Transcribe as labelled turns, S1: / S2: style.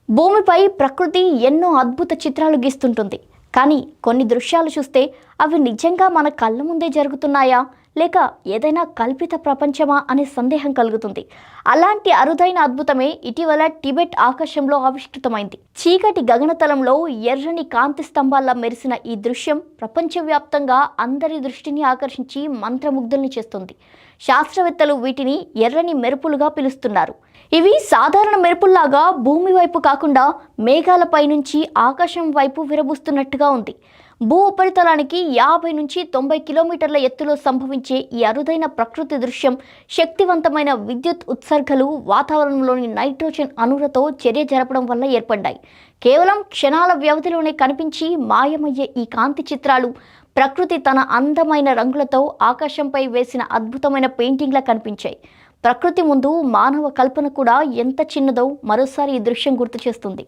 S1: భూమిపై ప్రకృతి ఎన్నో అద్భుత చిత్రాలు గీస్తుంటుంది. కానీ కొన్ని దృశ్యాలు చూస్తే అవి నిజంగా మన కళ్ళ ముందే జరుగుతున్నాయా లేక ఏదైనా కల్పిత ప్రపంచమా అనే సందేహం కలుగుతుంది. అలాంటి అరుదైన అద్భుతమే ఇటీవల టిబెట్ ఆకాశంలో ఆవిష్కృతమైంది. చీకటి గగనతలంలో ఎర్రని కాంతి స్తంభాల్లో మెరిసిన ఈ దృశ్యం ప్రపంచవ్యాప్తంగా అందరి దృష్టిని ఆకర్షించి మంత్రముగ్ధుల్ని చేస్తుంది. శాస్త్రవేత్తలు వీటిని ఎర్రని మెరుపులుగా పిలుస్తున్నారు. ఇవి సాధారణ మెరుపుల్లాగా భూమి వైపు కాకుండా మేఘాలపై నుంచి ఆకాశం వైపు విరబూస్తున్నట్టుగా ఉంది. భూ ఉపరితలానికి 50 నుంచి 90 కిలోమీటర్ల ఎత్తులో సంభవించే ఈ అరుదైన ప్రకృతి దృశ్యం శక్తివంతమైన విద్యుత్ ఉత్సర్గలు వాతావరణంలోని నైట్రోజన్ అణువులతో చర్య జరపడం వల్ల ఏర్పడ్డాయి. కేవలం క్షణాల వ్యవధిలోనే కనిపించి మాయమయ్యే ఈ కాంతి చిత్రాలు ప్రకృతి తన అందమైన రంగులతో ఆకాశంపై వేసిన అద్భుతమైన పెయింటింగ్లా కనిపించాయి. ప్రకృతి ముందు మానవ కల్పన కూడా ఎంత చిన్నదో మరోసారి ఈ దృశ్యం గుర్తు చేస్తుంది.